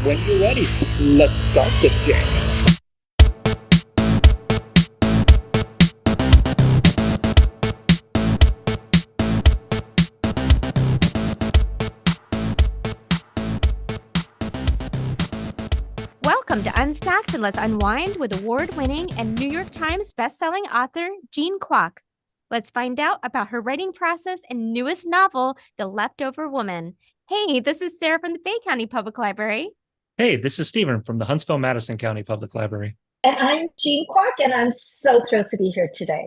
When you're ready, let's start this jam. Welcome to Unstacked and Let's Unwind with award-winning and New York Times bestselling author Jean Kwok. Let's find out about her writing process and newest novel, The Leftover Woman. Hey, this is Sarah from the Bay County Public Library. Hey, this is Stephen from the Huntsville-Madison County Public Library. And I'm Jean Kwok, and I'm so thrilled to be here today.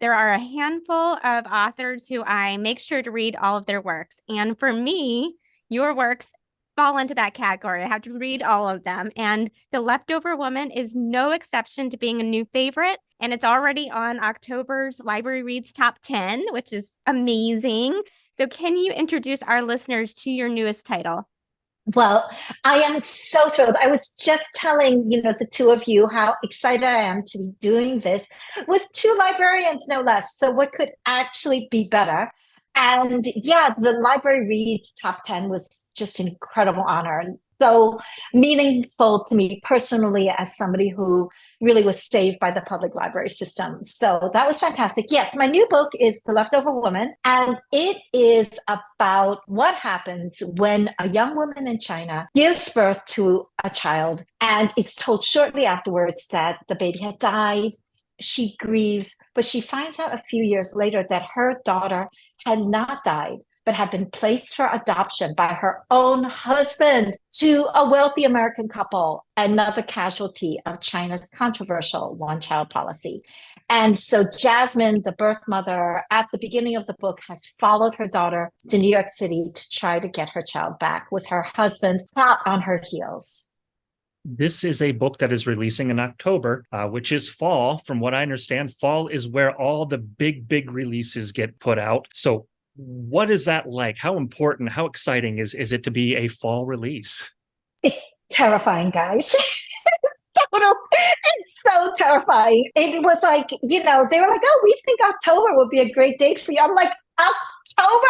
There are a handful of authors who I make sure to read all of their works. And for me, your works fall into that category. I have to read all of them. And The Leftover Woman is no exception to being a new favorite. And it's already on October's Library Reads Top 10, which is amazing. So can you introduce our listeners to your newest title? Well, I am so thrilled. I was just telling, the two of you how excited I am to be doing this with two librarians, no less. So what could actually be better? And yeah, the Library Reads Top 10 was just an incredible honor and so meaningful to me personally as somebody who really was saved by the public library system. So that was fantastic. Yes, my new book is The Leftover Woman, and it is about what happens when a young woman in China gives birth to a child and is told shortly afterwards that the baby had died. She grieves, but she finds out a few years later that her daughter had not died, but had been placed for adoption by her own husband to a wealthy American couple, another casualty of China's controversial one-child policy. And so Jasmine, the birth mother, at the beginning of the book, has followed her daughter to New York City to try to get her child back with her husband hot on her heels. This is a book that is releasing in October, which is fall. From what I understand, fall is where all the big releases get put out. So what is that like? How important, how exciting is it to be a fall release? It's terrifying, guys. It's so terrifying. It was like, they were like, oh, we think October would be a great date for you. I'm like, October?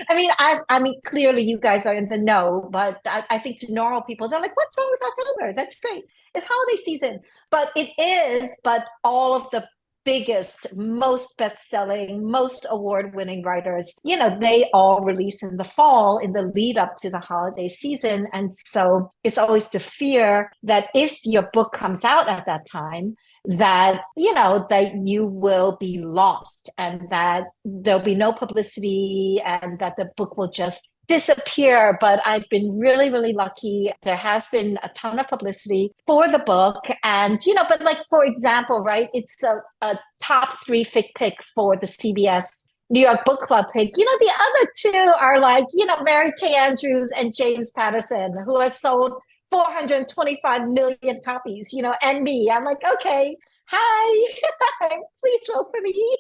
I mean, clearly you guys are in the know, but I think to normal people, they're like, what's wrong with October? That's great. It's holiday season. But it is, but all of the biggest, most best-selling, most award-winning writers, they all release in the fall in the lead up to the holiday season. And so it's always the fear that if your book comes out at that time, that, that you will be lost and that there'll be no publicity and that the book will just disappear. But I've been really lucky. There has been a ton of publicity for the book. And, but like, for example, right, it's a top 3 fic pick for the CBS New York Book Club pick. The other two are like, Mary Kay Andrews and James Patterson, who has sold 425 million copies, and me. I'm like, okay, hi, please vote for me.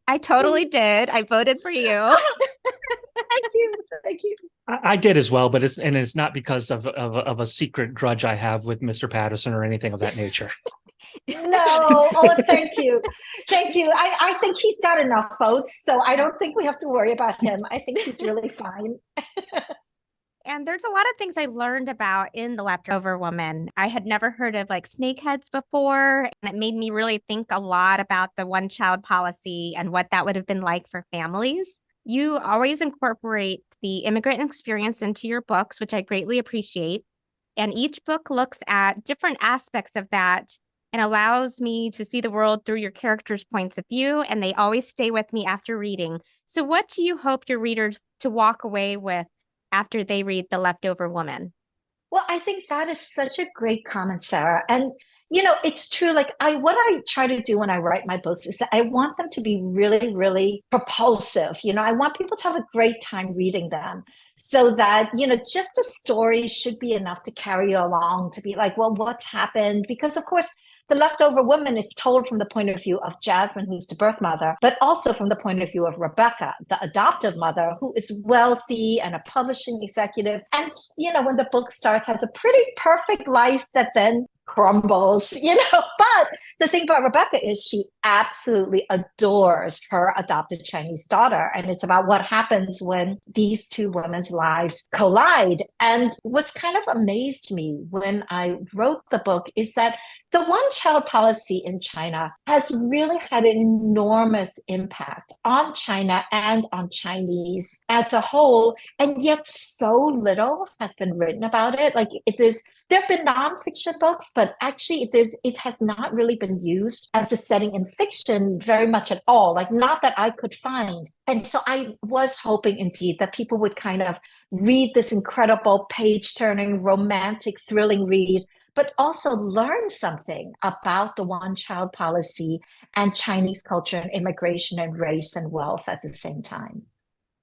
I totally did. I voted for you. Thank you. I did as well, but it's not because of a secret grudge I have with Mr. Patterson or anything of that nature. No, oh, thank you. I think he's got enough votes, so I don't think we have to worry about him. I think he's really fine. And there's a lot of things I learned about in The Leftover Woman. I had never heard of like snakeheads before, and it made me really think a lot about the one-child policy and what that would have been like for families. You always incorporate the immigrant experience into your books, which I greatly appreciate. And each book looks at different aspects of that and allows me to see the world through your characters' points of view, and they always stay with me after reading. So what do you hope your readers to walk away with after they read The Leftover Woman? Well, I think that is such a great comment, Sarah. And, it's true. Like what I try to do when I write my books is that I want them to be really propulsive. I want people to have a great time reading them so that, just a story should be enough to carry you along, to be like, well, what's happened? Because of course, The Leftover Woman is told from the point of view of Jasmine, who's the birth mother, but also from the point of view of Rebecca, the adoptive mother, who is wealthy and a publishing executive. And, when the book starts, has a pretty perfect life that then crumbles, But the thing about Rebecca is she absolutely adores her adopted Chinese daughter. And it's about what happens when these two women's lives collide. And what's kind of amazed me when I wrote the book is that the one child policy in China has really had an enormous impact on China and on Chinese as a whole. And yet so little has been written about it. Like there have been nonfiction books, but actually it has not really been used as a setting in fiction very much at all, like not that I could find. And so I was hoping indeed that people would kind of read this incredible page-turning, romantic, thrilling read, but also learn something about the one-child policy and Chinese culture and immigration and race and wealth at the same time.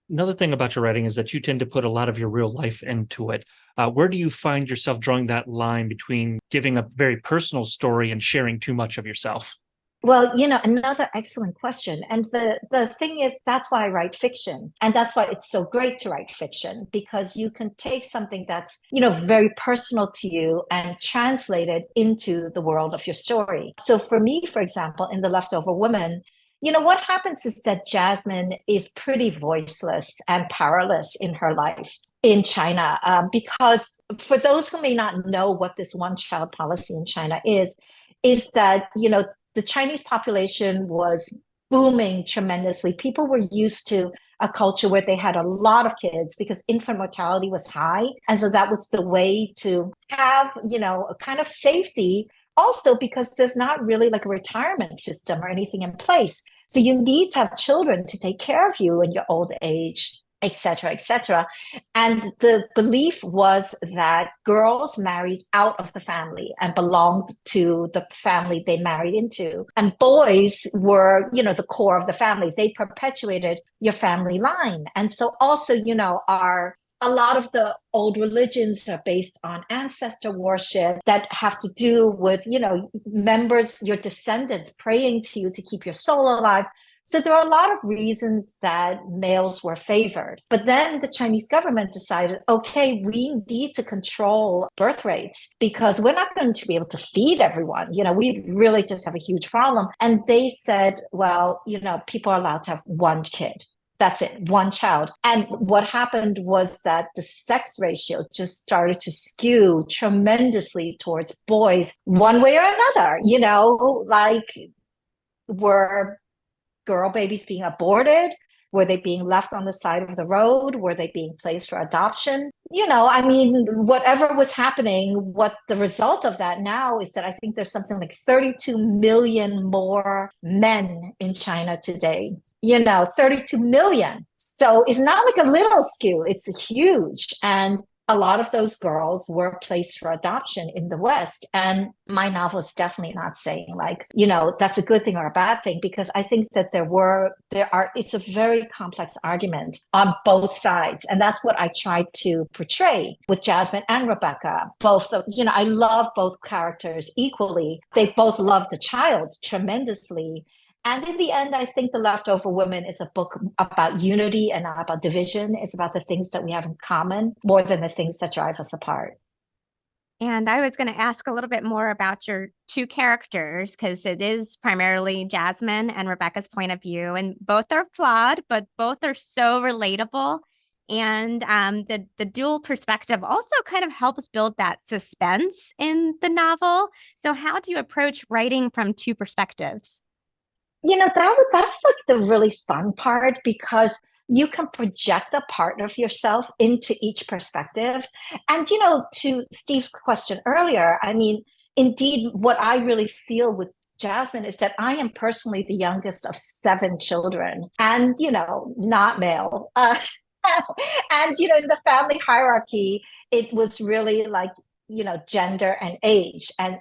Another thing about your writing is that you tend to put a lot of your real life into it. Where do you find yourself drawing that line between giving a very personal story and sharing too much of yourself? Well, another excellent question. And the thing is, that's why I write fiction. And that's why it's so great to write fiction, because you can take something that's, very personal to you and translate it into the world of your story. So for me, for example, in The Leftover Woman, what happens is that Jasmine is pretty voiceless and powerless in her life in China, because for those who may not know what this one-child policy in China is that, the Chinese population was booming tremendously. People were used to a culture where they had a lot of kids because infant mortality was high. And so that was the way to have, a kind of safety. Also, because there's not really like a retirement system or anything in place. So you need to have children to take care of you in your old age, et cetera, et cetera. And the belief was that girls married out of the family and belonged to the family they married into. And boys were, the core of the family. They perpetuated your family line. And so also, a lot of the old religions are based on ancestor worship that have to do with, members, your descendants praying to you to keep your soul alive. So there are a lot of reasons that males were favored. But then the Chinese government decided, okay, we need to control birth rates because we're not going to be able to feed everyone. We really just have a huge problem. And they said, well, people are allowed to have one kid. That's it, one child. And what happened was that the sex ratio just started to skew tremendously towards boys one way or another, were girl babies being aborted? Were they being left on the side of the road? Were they being placed for adoption? Whatever was happening, what the result of that now is that I think there's something like 32 million more men in China today. 32 million. So it's not like a little skew, it's huge. And a lot of those girls were placed for adoption in the West. And my novel is definitely not saying that's a good thing or a bad thing, because I think that it's a very complex argument on both sides. And that's what I tried to portray with Jasmine and Rebecca. I love both characters equally. They both love the child tremendously. And in the end, I think The Leftover Woman is a book about unity and not about division. It's about the things that we have in common more than the things that drive us apart. And I was going to ask a little bit more about your two characters, because it is primarily Jasmine and Rebecca's point of view, and both are flawed, but both are so relatable. And the dual perspective also kind of helps build that suspense in the novel. So how do you approach writing from two perspectives? That's like the really fun part, because you can project a part of yourself into each perspective. And, to Steve's question earlier, indeed, what I really feel with Jasmine is that I am personally the youngest of 7 children and, not male. And, in the family hierarchy, it was really like, gender and age. And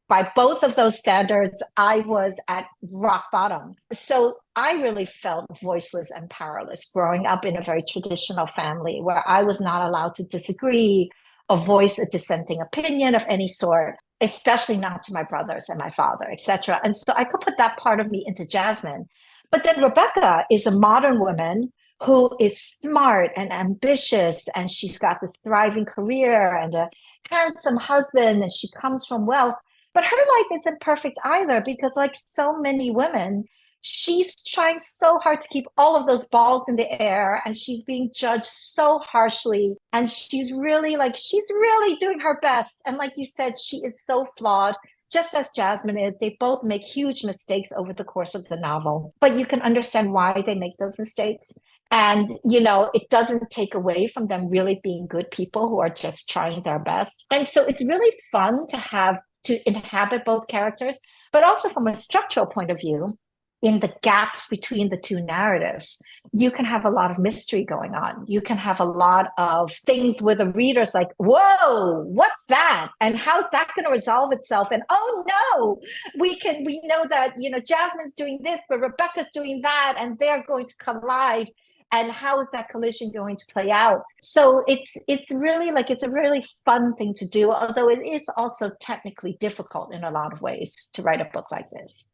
by both of those standards, I was at rock bottom. So I really felt voiceless and powerless growing up in a very traditional family where I was not allowed to disagree or voice a dissenting opinion of any sort, especially not to my brothers and my father, etc. And so I could put that part of me into Jasmine. But then Rebecca is a modern woman who is smart and ambitious, and she's got this thriving career and a handsome husband, and she comes from wealth. But her life isn't perfect either, because like so many women, she's trying so hard to keep all of those balls in the air, and she's being judged so harshly, and she's really doing her best. And like you said, she is so flawed, just as Jasmine is. They both make huge mistakes over the course of the novel, but you can understand why they make those mistakes. And, it doesn't take away from them really being good people who are just trying their best. And so it's really fun to inhabit both characters, but also from a structural point of view, in the gaps between the two narratives, you can have a lot of mystery going on. You can have a lot of things where the reader's like, whoa, what's that? And how's that going to resolve itself? And oh no, we know that, Jasmine's doing this, but Rebecca's doing that, and they're going to collide. And how is that collision going to play out? So it's really it's a really fun thing to do, although it is also technically difficult in a lot of ways to write a book like this.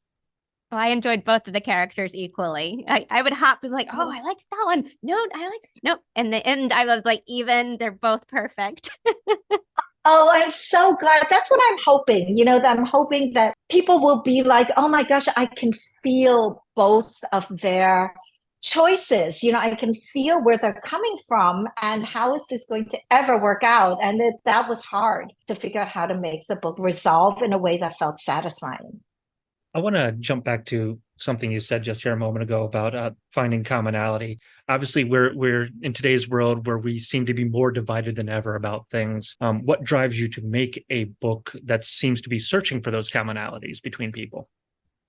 Well, I enjoyed both of the characters equally. I would hop like, oh, I like that one. No, no. In the end, I was like, even they're both perfect. Oh, I'm so glad. That's what I'm hoping, that I'm hoping that people will be like, oh my gosh, I can feel both of their choices. I can feel where they're coming from, and how is this going to ever work out? And that was hard to figure out how to make the book resolve in a way that felt satisfying. I want to jump back to something you said just here a moment ago about finding commonality. Obviously, we're in today's world where we seem to be more divided than ever about things. What drives you to make a book that seems to be searching for those commonalities between people?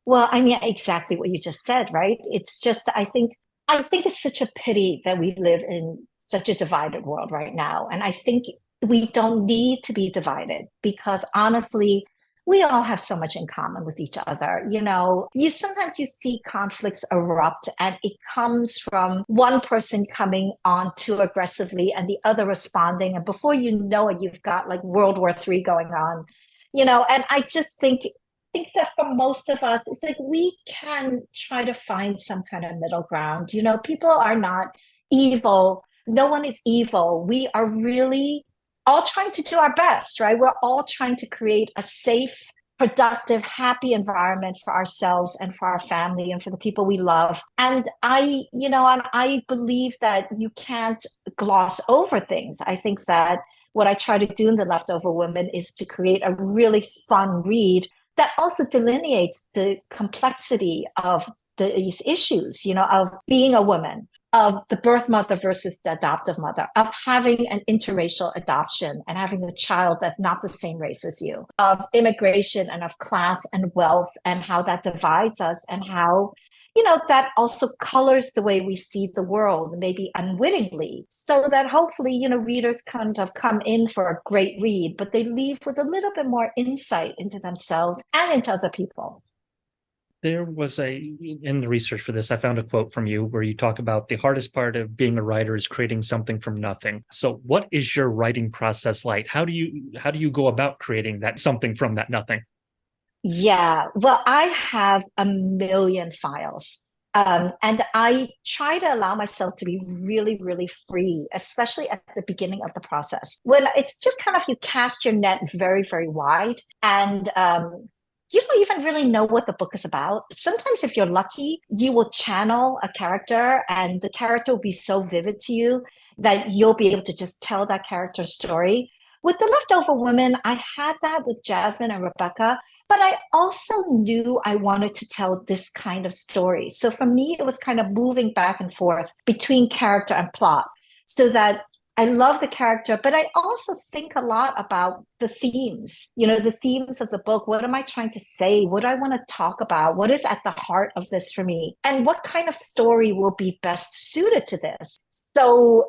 Well, I mean, exactly what you just said, right? It's just, I think it's such a pity that we live in such a divided world right now. And I think we don't need to be divided, because honestly, we all have so much in common with each other. Sometimes you see conflicts erupt, and it comes from one person coming on too aggressively and the other responding. And before you know it, you've got like World War III going on, and I just think that for most of us, it's like we can try to find some kind of middle ground. People are not evil. No one is evil. We are really all trying to do our best, right? We're all trying to create a safe, productive, happy environment for ourselves and for our family and for the people we love. And I believe that you can't gloss over things. I think that what I try to do in The Leftover Women is to create a really fun read that also delineates the complexity of these issues, of being a woman, of the birth mother versus the adoptive mother, of having an interracial adoption and having a child that's not the same race as you, of immigration and of class and wealth, and how that divides us, and how, that also colors the way we see the world, maybe unwittingly, so that hopefully, readers kind of come in for a great read, but they leave with a little bit more insight into themselves and into other people. There was in the research for this, I found a quote from you where you talk about the hardest part of being a writer is creating something from nothing. So what is your writing process like? How do you go about creating that something from that nothing? Yeah, well, I have a million files. And I try to allow myself to be really, really free, especially at the beginning of the process, when it's just kind of, you cast your net very, very wide, and you don't even really know what the book is about. Sometimes if you're lucky, you will channel a character, and the character will be so vivid to you that you'll be able to just tell that character's story. With The Leftover Women, I had that with Jasmine and Rebecca, but I also knew I wanted to tell this kind of story. So for me, it was kind of moving back and forth between character and plot, so that I love the character, but I also think a lot about the themes, the themes of the book. What am I trying to say? What do I want to talk about? What is at the heart of this for me? And what kind of story will be best suited to this? So,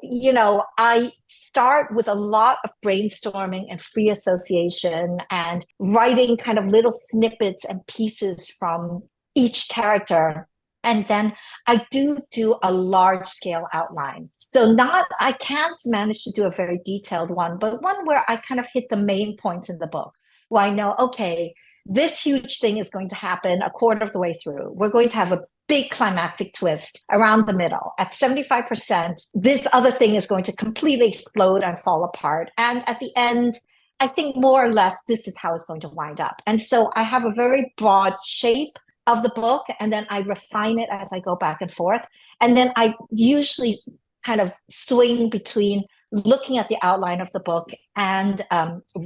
I start with a lot of brainstorming and free association, and writing kind of little snippets and pieces from each character. And then I do a large scale outline. So I can't manage to do a very detailed one, but one where I kind of hit the main points in the book, where I know, okay, this huge thing is going to happen a quarter of the way through. We're going to have a big climactic twist around the middle. At 75%, this other thing is going to completely explode and fall apart. And at the end, I think more or less this is how it's going to wind up. And so I have a very broad shape of the book, and then I refine it as I go back and forth. And then I usually kind of swing between looking at the outline of the book and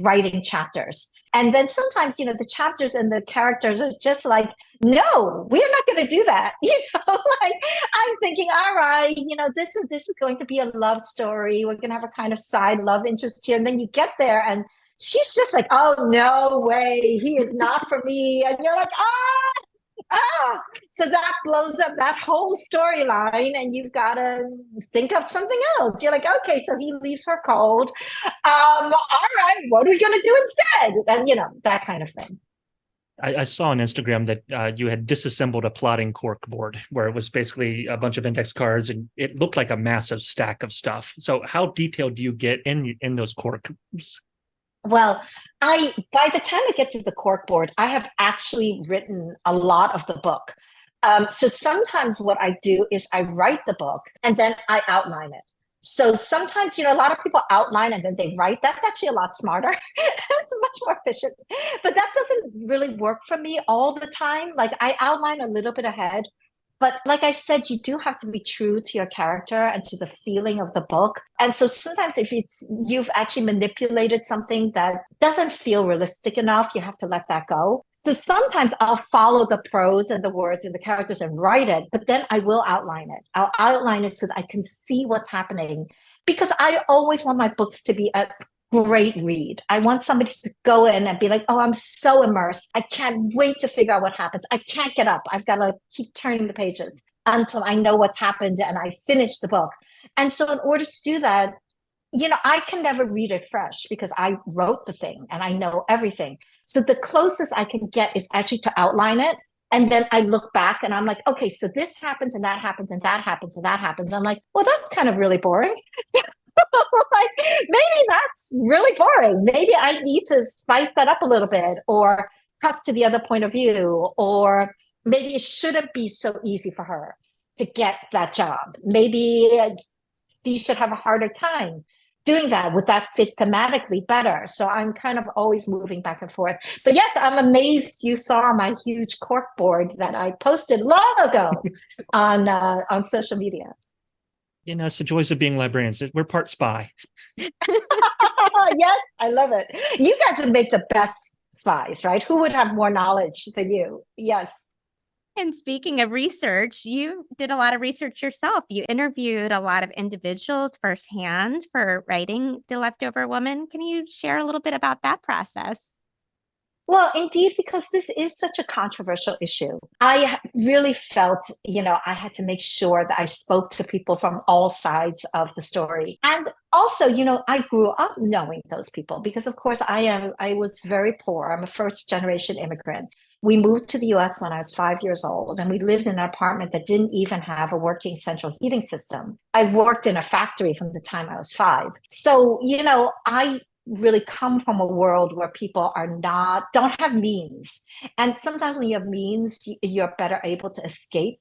writing chapters. And then sometimes, the chapters and the characters are just like, no, we're not going to do that. Like I'm thinking, all right, this is going to be a love story. We're going to have a kind of side love interest here. And then you get there and she's just like, oh, no way. He is not for me. And you're like, so that blows up that whole storyline, and you've got to think of something else. You're like, okay, so he leaves her cold. All right, what are we going to do instead? And that kind of thing. I saw on Instagram that you had disassembled a plotting cork board where it was basically a bunch of index cards, and it looked like a massive stack of stuff. So how detailed do you get in those corks? Well, by the time I get to the corkboard, I have actually written a lot of the book. So sometimes what I do is I write the book and then I outline it. So sometimes, a lot of people outline and then they write. That's actually a lot smarter. That's much more efficient. But that doesn't really work for me all the time. Like I outline a little bit ahead. But like I said, you do have to be true to your character and to the feeling of the book. And so sometimes if you've actually manipulated something that doesn't feel realistic enough, you have to let that go. So sometimes I'll follow the prose and the words and the characters and write it, but then I will outline it. I'll outline it so that I can see what's happening, because I always want my books to be a great read. I want somebody to go in and be like, oh, I'm so immersed. I can't wait to figure out what happens. I can't get up. I've got to keep turning the pages until I know what's happened and I finish the book. And so in order to do that, I can never read it fresh because I wrote the thing and I know everything. So the closest I can get is actually to outline it. And then I look back and I'm like, okay, so this happens and that happens and that happens and that happens. I'm like, well, that's kind of really boring. Like, maybe that's really boring. Maybe I need to spice that up a little bit or cut to the other point of view, or maybe it shouldn't be so easy for her to get that job. Maybe she should have a harder time doing that. Would that fit thematically better? So I'm kind of always moving back and forth. But yes, I'm amazed you saw my huge cork board that I posted long ago on social media. It's the joys of being librarians. We're part spy. Yes, I love it. You guys would make the best spies, right? Who would have more knowledge than you? Yes. And speaking of research, you did a lot of research yourself. You interviewed a lot of individuals firsthand for writing The Leftover Woman. Can you share a little bit about that process? Well, indeed, because this is such a controversial issue. I really felt, I had to make sure that I spoke to people from all sides of the story. And also, I grew up knowing those people because, of course, I was very poor. I'm a first generation immigrant. We moved to the US when I was 5 years old, and we lived in an apartment that didn't even have a working central heating system. I worked in a factory from the time I was 5. So, I really come from a world where people don't have means. And sometimes when you have means, you're better able to escape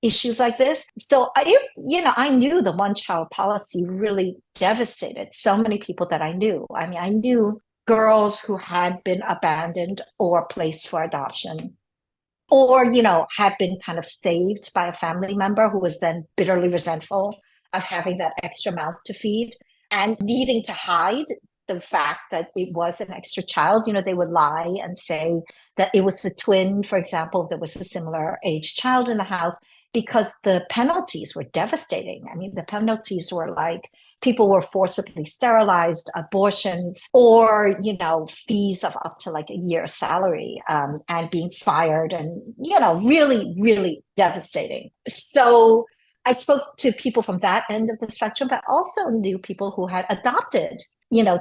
issues like this. So I knew the one-child policy really devastated so many people that I knew. I mean, I knew girls who had been abandoned or placed for adoption, or, had been kind of saved by a family member who was then bitterly resentful of having that extra mouth to feed and needing to hide the fact that it was an extra child. They would lie and say that it was a twin, for example, there was a similar age child in the house, because the penalties were devastating. I mean, the penalties were like people were forcibly sterilized, abortions, or, fees of up to like a year's salary, and being fired, and, really, really devastating. So I spoke to people from that end of the spectrum, but also knew people who had adopted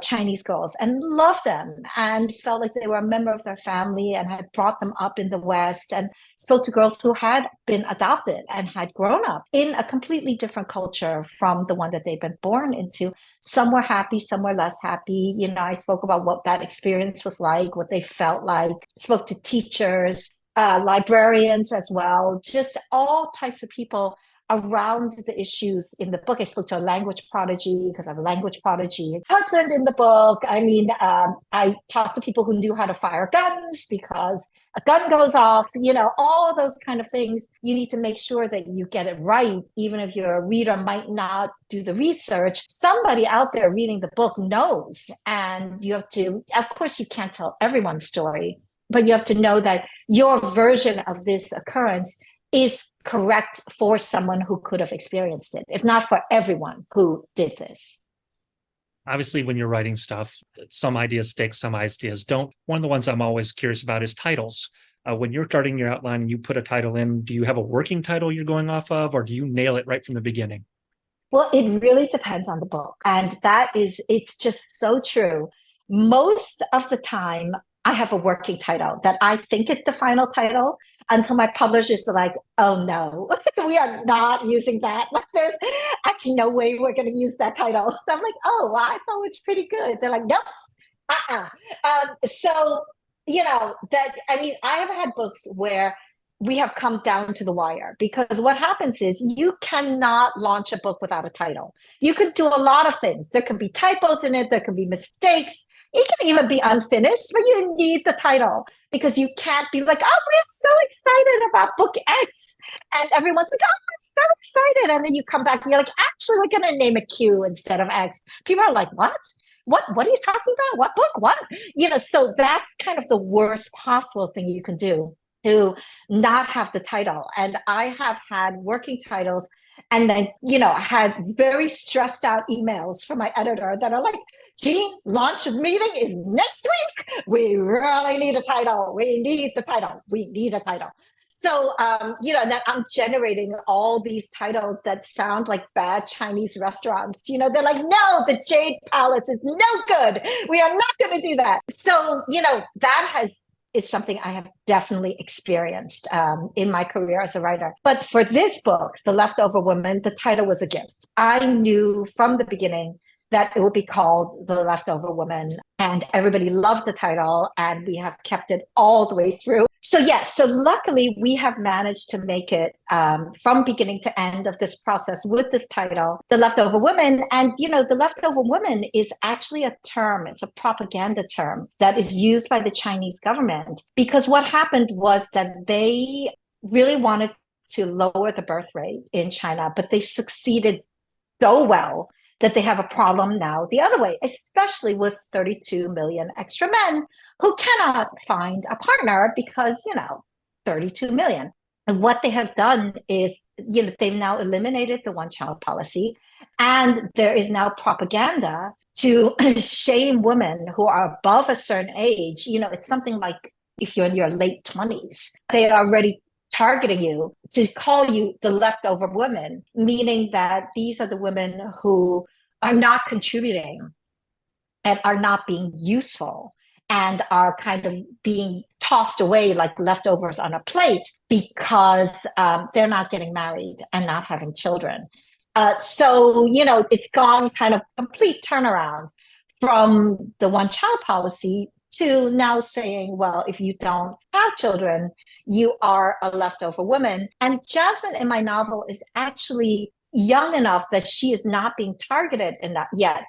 Chinese girls and loved them and felt like they were a member of their family and had brought them up in the West, and spoke to girls who had been adopted and had grown up in a completely different culture from the one that they've been born into. Some were happy, some were less happy. I spoke about what that experience was like, what they felt like, spoke to teachers, librarians as well, just all types of people around the issues in the book. I spoke to a language prodigy because I have a language prodigy husband in the book. I talked to people who knew how to fire guns because a gun goes off, all those kind of things. You need to make sure that you get it right, even if your reader might not do the research. Somebody out there reading the book knows, and you have to, of course, you can't tell everyone's story, but you have to know that your version of this occurrence is correct for someone who could have experienced it, if not for everyone who did this. Obviously, when you're writing stuff, some ideas stick, some ideas don't. One of the ones I'm always curious about is titles. When you're starting your outline and you put a title in, do you have a working title you're going off of, or do you nail it right from the beginning? Well, it really depends on the book. And it's just so true. Most of the time, I have a working title that I think it's the final title until my publishers are like, oh no, we are not using that. Like, there's actually no way we're going to use that title. So I'm like, oh, well, I thought it was pretty good. They're like, nope. So, I have had books where we have come down to the wire, because what happens is you cannot launch a book without a title. You could do a lot of things. There can be typos in it. There can be mistakes. It can even be unfinished, but you need the title, because you can't be like, oh, we're so excited about book X. And everyone's like, oh, I'm so excited. And then you come back and you're like, actually, we're going to name it Q instead of X. People are like, what? What are you talking about? What book? What? So that's kind of the worst possible thing you can do, to not have the title. And I have had working titles and then, had very stressed out emails from my editor that are like, Jean, launch meeting is next week. We really need a title. We need the title. We need a title. So, that I'm generating all these titles that sound like bad Chinese restaurants. They're like, no, the Jade Palace is no good. We are not going to do that. So, it's something I have definitely experienced in my career as a writer. But for this book, The Leftover Woman, the title was a gift. I knew from the beginning that it would be called The Leftover Woman, and everybody loved the title, and we have kept it all the way through. So yes, so luckily we have managed to make it from beginning to end of this process with this title, The Leftover Woman. And, The Leftover Woman is actually a term. It's a propaganda term that is used by the Chinese government, because what happened was that they really wanted to lower the birth rate in China, but they succeeded so well that they have a problem now the other way, especially with 32 million extra men who cannot find a partner because, 32 million. And what they have done is, they've now eliminated the one-child policy, and there is now propaganda to shame women who are above a certain age. It's something like if you're in your late 20s, they are already targeting you to call you the leftover woman, meaning that these are the women who are not contributing and are not being useful and are kind of being tossed away like leftovers on a plate because they're not getting married and not having children. So, it's gone kind of complete turnaround from the one-child policy to now saying, well, if you don't have children, you are a leftover woman. And Jasmine in my novel is actually young enough that she is not being targeted yet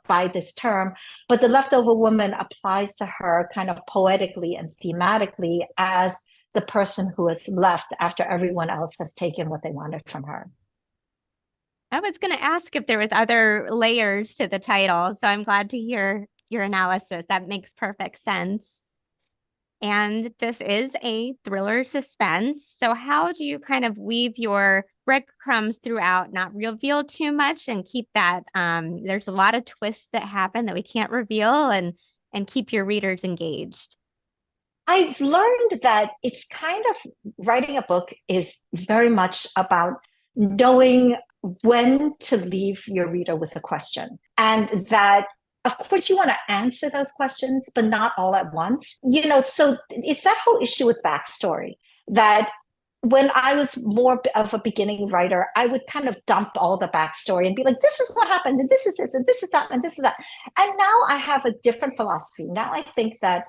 by this term, but the leftover woman applies to her kind of poetically and thematically as the person who is left after everyone else has taken what they wanted from her. I was going to ask if there was other layers to the title, so I'm glad to hear your analysis. That makes perfect sense. And this is a thriller suspense. So how do you kind of weave your breadcrumbs throughout, not reveal too much, and keep that there's a lot of twists that happen that we can't reveal, and keep your readers engaged? I've learned that it's kind of, writing a book is very much about knowing when to leave your reader with a question, and that of course, you want to answer those questions, but not all at once. So it's that whole issue with backstory that when I was more of a beginning writer, I would kind of dump all the backstory and be like, this is what happened, and this is this, and this is that, and this is that. And now I have a different philosophy. Now I think that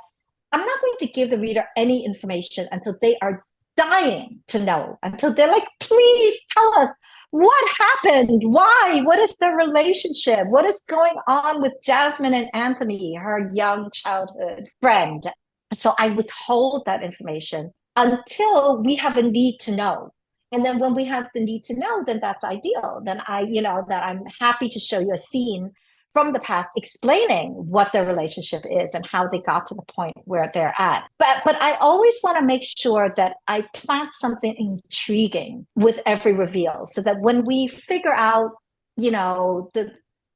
I'm not going to give the reader any information until they are dying to know, until they're like, please tell us what happened, why, what is the relationship, what is going on with Jasmine and Anthony, her young childhood friend. So I withhold that information until we have a need to know. And then when we have the need to know, then that's ideal. Then that I'm happy to show you a scene from the past explaining what their relationship is and how they got to the point where they're at. But I always want to make sure that I plant something intriguing with every reveal so that when we figure out, the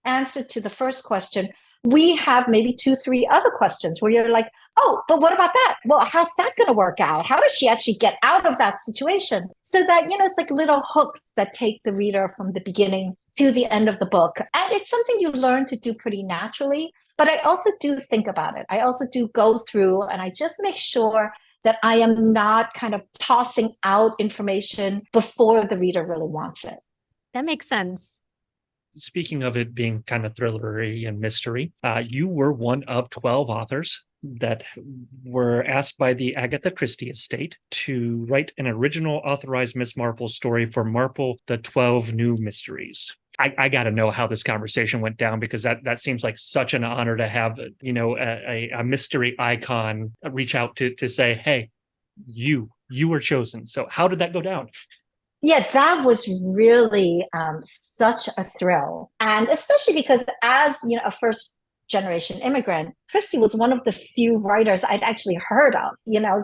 answer to the first question, we have maybe 2-3 other questions where you're like, oh, but what about that? Well, how's that going to work out? How does she actually get out of that situation? So that, it's like little hooks that take the reader from the beginning to the end of the book. And it's something you learn to do pretty naturally. But I also do think about it. I also do go through and I just make sure that I am not kind of tossing out information before the reader really wants it. That makes sense. Speaking of it being kind of thrillery and mystery, you were one of 12 authors that were asked by the Agatha Christie estate to write an original authorized Miss Marple story for Marple, The 12 New Mysteries. I got to know how this conversation went down, because that seems like such an honor to have, a mystery icon reach out to say, hey, you were chosen. So how did that go down? Yeah, that was really such a thrill. And especially because as, a first generation immigrant, Christie was one of the few writers I'd actually heard of,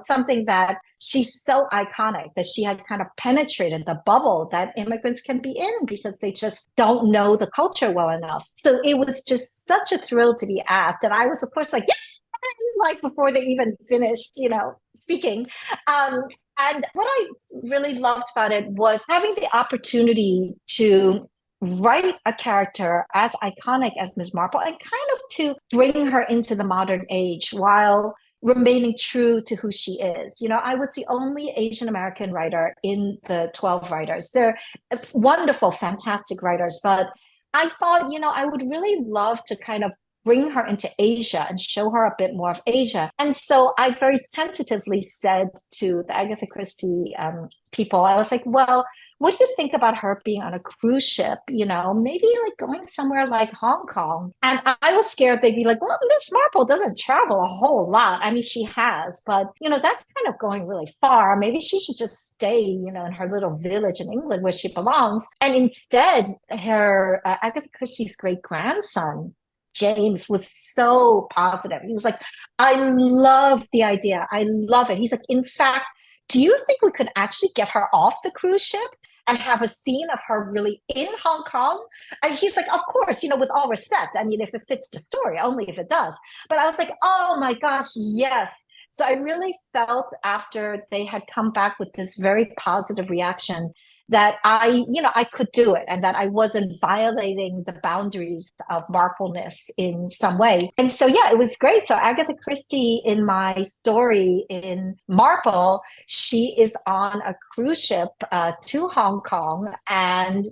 something that she's so iconic that she had kind of penetrated the bubble that immigrants can be in because they just don't know the culture well enough. So it was just such a thrill to be asked. And I was, of course, like, yeah, like before they even finished, speaking. And what I really loved about it was having the opportunity to write a character as iconic as Ms. Marple and kind of to bring her into the modern age while remaining true to who she is. I was the only Asian American writer in the 12 writers. They're wonderful, fantastic writers, but I thought, I would really love to kind of bring her into Asia and show her a bit more of Asia. And so I very tentatively said to the Agatha Christie people, I was like, well, what do you think about her being on a cruise ship, maybe like going somewhere like Hong Kong? And I was scared they'd be like, well, Miss Marple doesn't travel a whole lot. I mean, she has, but, that's kind of going really far. Maybe she should just stay, in her little village in England where she belongs. And instead, her Agatha Christie's great-grandson, James, was so positive. He was like, I love the idea. I love it. He's like, in fact, do you think we could actually get her off the cruise ship and have a scene of her really in Hong Kong? And he's like, of course, with all respect. I mean, if it fits the story, only if it does. But I was like, oh my gosh, yes. So I really felt after they had come back with this very positive reaction that I could do it and that I wasn't violating the boundaries of Marpleness in some way. And so, yeah, it was great. So Agatha Christie in my story in Marple, she is on a cruise ship to Hong Kong and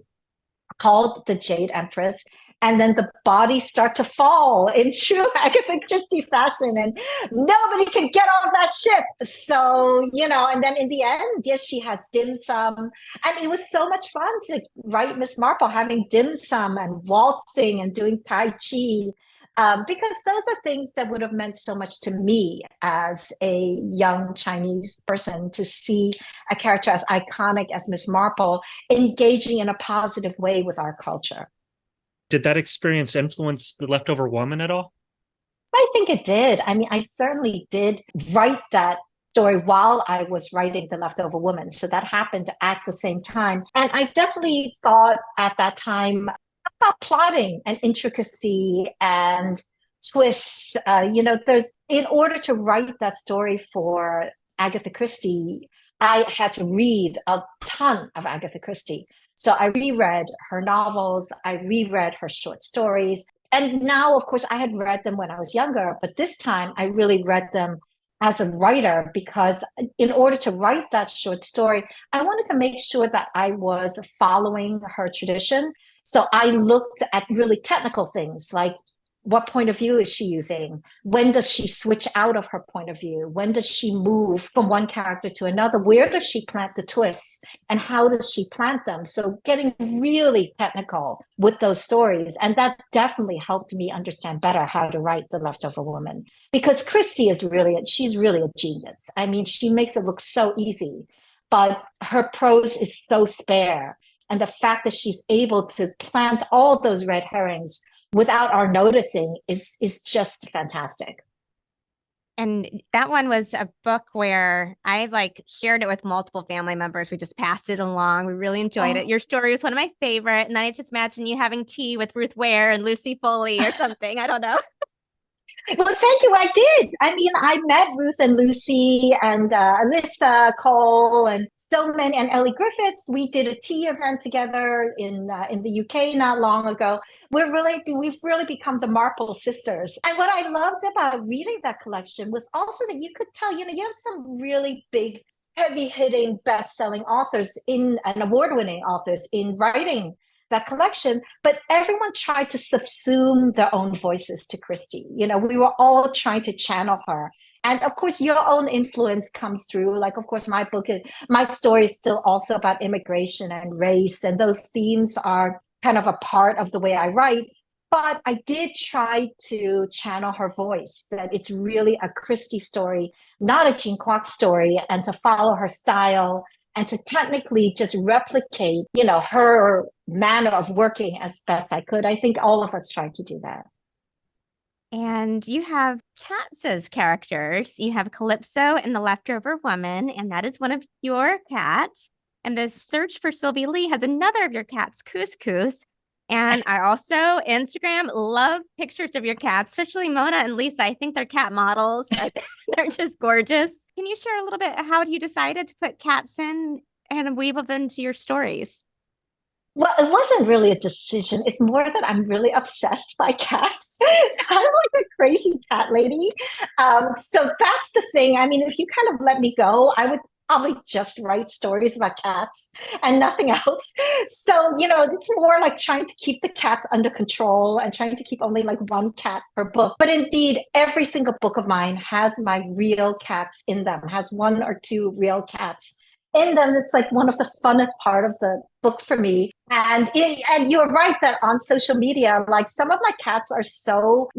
called the Jade Empress. And then the bodies start to fall in true Agatha Christie fashion, and nobody can get on that ship. So, and then in the end, yes, she has dim sum. And it was so much fun to write Miss Marple having dim sum and waltzing and doing Tai Chi. Because those are things that would have meant so much to me as a young Chinese person, to see a character as iconic as Miss Marple engaging in a positive way with our culture. Did that experience influence The Leftover Woman at all? I think it did. I mean, I certainly did write that story while I was writing The Leftover Woman. So that happened at the same time. And I definitely thought at that time about plotting and intricacy and twists. There's, in order to write that story for Agatha Christie, I had to read a ton of Agatha Christie. So I reread her novels, I reread her short stories, And now, of course, I had read them when I was younger, but this time I really read them as a writer, because in order to write that short story, I wanted to make sure that I was following her tradition. So I looked at really technical things like, what point of view is she using? When does she switch out of her point of view? When does she move from one character to another? Where does she plant the twists? And how does she plant them? So getting really technical with those stories. And that definitely helped me understand better how to write The Leftover Woman. Because Christie she's really a genius. I mean, she makes it look so easy, but her prose is so spare. And the fact that she's able to plant all those red herrings without our noticing is just fantastic. And that one was a book where I like shared it with multiple family members. We just passed it along. We really enjoyed it. Your story was one of my favorite. And then I just imagine you having tea with Ruth Ware and Lucy Foley or something. I don't know. Well, thank you. I did. I mean, I met Ruth and Lucy and Alyssa Cole and so many, and Ellie Griffiths. We did a tea event together in the UK not long ago. We've really become the Marple sisters. And what I loved about reading that collection was also that you could tell, you have some really big, heavy-hitting, best-selling authors and award-winning authors in writing that collection, but everyone tried to subsume their own voices to Christie. We were all trying to channel her. And of course, your own influence comes through. Like, of course, my story is still also about immigration and race, and those themes are kind of a part of the way I write. But I did try to channel her voice, that it's really a Christie story, not a Jean Kwok story, and to follow her style and to technically just replicate, her manner of working as best I could. I think all of us tried to do that. And you have cats as characters. You have Calypso and the Leftover Woman, and that is one of your cats. And the Search for Sylvie Lee has another of your cats, Couscous. And I also, Instagram, love pictures of your cats, especially Mona and Lisa. I think they're cat models. They're just gorgeous. Can you share a little bit how you decided to put cats in and weave them into your stories? Well, it wasn't really a decision. It's more that I'm really obsessed by cats. So I'm like a crazy cat lady. So that's the thing. I mean, if you kind of let me go, I would probably just write stories about cats and nothing else. So, it's more like trying to keep the cats under control and trying to keep only like one cat per book. But indeed, every single book of mine has my real cats in them, has one or two real cats in them. It's like one of the funnest part of the book for me. And you're right that on social media, like some of my cats are so,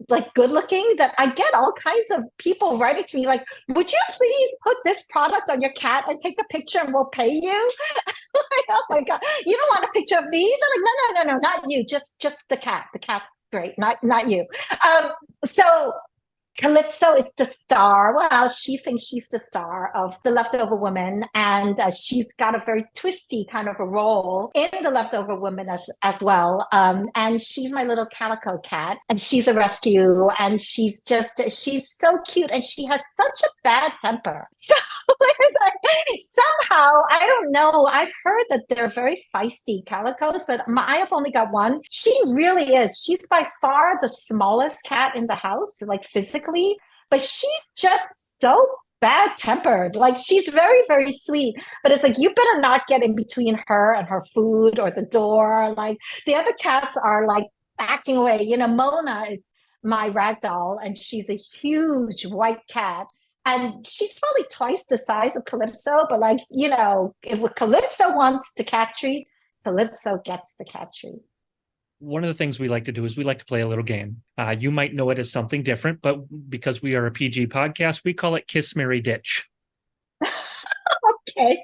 like good looking that I get all kinds of people writing to me like, would you please put this product on your cat and take a picture and we'll pay you? Like, oh my God, you don't want a picture of me? They're like, no, not you, just the cat. The cat's great, not you. So Calypso is the star. Well, she thinks she's the star of The Leftover Woman, and she's got a very twisty kind of a role in The Leftover Woman as well. And she's my little calico cat, and she's a rescue, and she's so cute, and she has such a bad temper. So somehow, I don't know, I've heard that they're very feisty calicos, but I have only got one. She really is. She's by far the smallest cat in the house, like physically. But she's just so bad-tempered. Like, she's very, very sweet, but it's like, you better not get in between her and her food or the door. Like, the other cats are like backing away. Mona is my rag doll, and she's a huge white cat, and she's probably twice the size of Calypso. But like, if Calypso wants the cat treat, Calypso gets the cat treat. One of the things we like to do is we like to play a little game. You might know it as something different, but because we are a PG podcast, we call it Kiss, Marry, Ditch. Okay.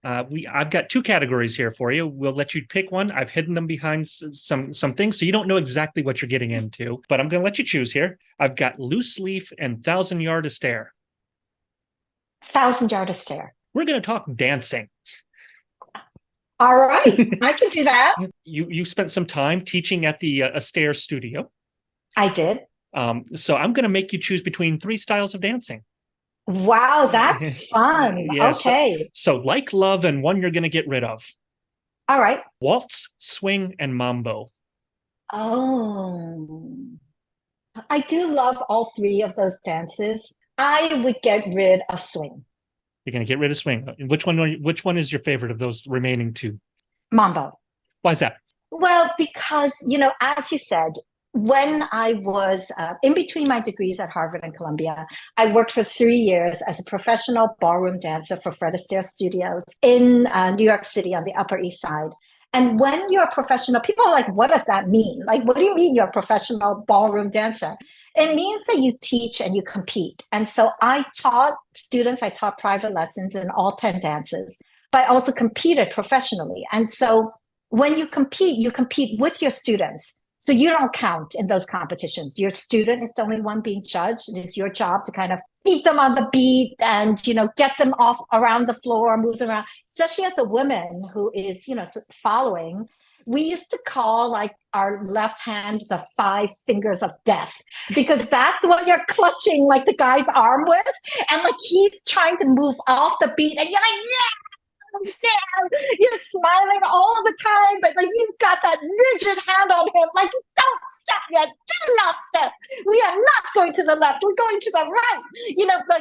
I've got two categories here for you. We'll let you pick one. I've hidden them behind some things, so you don't know exactly what you're getting into, but I'm going to let you choose here. I've got Loose Leaf and 1,000 Yard of Stare. 1,000 Yard of Stare. We're going to talk dancing. All right, I can do that. You spent some time teaching at the Astaire studio. I did. So I'm going to make you choose between three styles of dancing. Wow, that's fun. Yeah, okay. So like love and one you're going to get rid of. All right. Waltz, swing, and mambo. Oh, I do love all three of those dances. I would get rid of swing. You're going to get rid of swing. Which one is your favorite of those remaining two? Mambo. Why is that? Well, because, as you said, when I was in between my degrees at Harvard and Columbia, I worked for 3 years as a professional ballroom dancer for Fred Astaire Studios in New York City on the Upper East Side. And when you're a professional, people are like, what does that mean? Like, what do you mean you're a professional ballroom dancer? It means that you teach and you compete. And so I taught students, I taught private lessons in all 10 dances, but I also competed professionally. And so when you compete with your students. So you don't count in those competitions. Your student is the only one being judged. It is your job to kind of keep them on the beat and, get them off around the floor, move them around, especially as a woman who is, following. We used to call like our left hand the 5 fingers of death, because that's what you're clutching like the guy's arm with. And like he's trying to move off the beat and you're like, yeah. You're smiling all the time, but like you've got that rigid hand on him, like don't step yet, do not step. We are not going to the left, we're going to the right,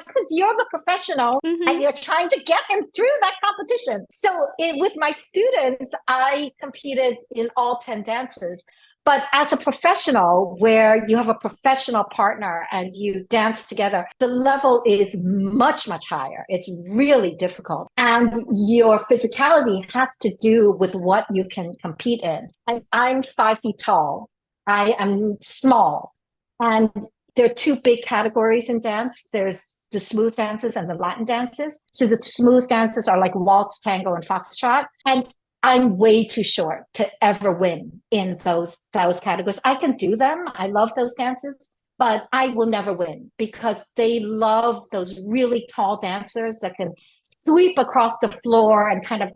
because you're the professional and you're trying to get him through that competition. So with my students, I competed in all 10 dances. But as a professional, where you have a professional partner and you dance together, the level is much, much higher. It's really difficult. And your physicality has to do with what you can compete in. I'm 5 feet tall. I am small. And there are 2 big categories in dance. There's the smooth dances and the Latin dances. So the smooth dances are like waltz, tango, and foxtrot. And I'm way too short to ever win in those categories. I can do them. I love those dances, but I will never win because they love those really tall dancers that can sweep across the floor and kind of,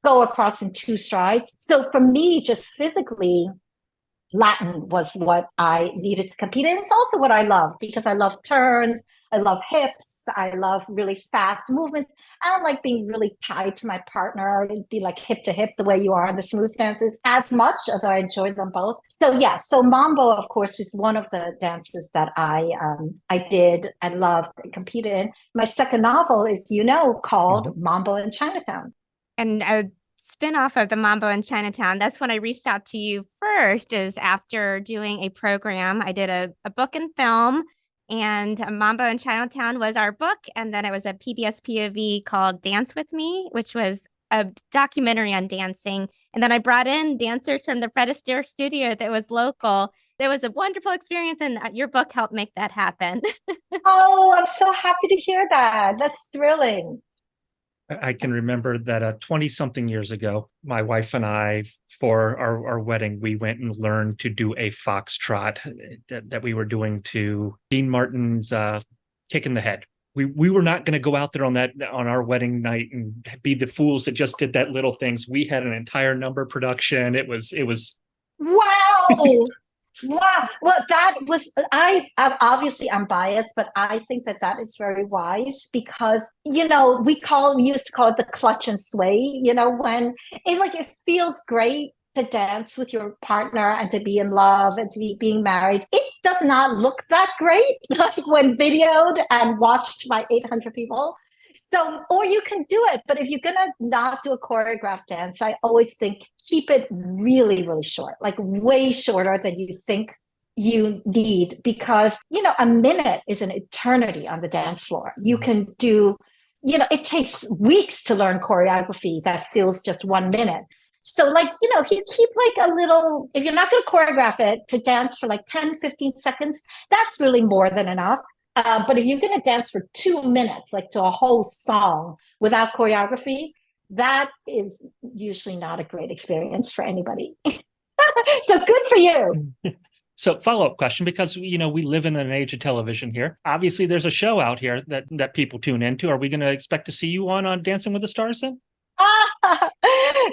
go across in 2 strides. So for me, just physically, Latin was what I needed to compete in. It's also what I love because I love turns, I love hips, I love really fast movements. I don't like being really tied to my partner and be like hip to hip the way you are in the smooth dances as much, although I enjoyed them both. So yeah, so Mambo, of course, is one of the dances that I did and loved and competed in. My second novel is, called Mambo in Chinatown. And spin-off of the Mambo in Chinatown, that's when I reached out to you first, is after doing a program. I did a book and film, and Mambo in Chinatown was our book. And then it was a PBS POV called Dance With Me, which was a documentary on dancing. And then I brought in dancers from the Fred Astaire studio that was local. It was a wonderful experience, and your book helped make that happen. Oh, I'm so happy to hear that. That's thrilling. I can remember that 20-something years ago, my wife and I, for our wedding, we went and learned to do a foxtrot that we were doing to Dean Martin's Kick in the Head. We were not going to go out there on our wedding night and be the fools that just did that little things. We had an entire number production. It was wow. Wow. Well, that was, obviously I'm biased, but I think that is very wise because, we used to call it the clutch and sway, when it feels great to dance with your partner and to be in love and to be being married. It does not look that great, like when videoed and watched by 800 people. So, or you can do it, but if you're going to not do a choreographed dance, I always think keep it really, really short, like way shorter than you think you need, because, a minute is an eternity on the dance floor. You can do, it takes weeks to learn choreography that feels just 1 minute. So if you keep if you're not going to choreograph it to dance for 10, 15 seconds, that's really more than enough. But if you're going to dance for 2 minutes, to a whole song without choreography, that is usually not a great experience for anybody. So good for you. So follow-up question, because, we live in an age of television here. Obviously, there's a show out here that people tune into. Are we going to expect to see you on Dancing with the Stars then?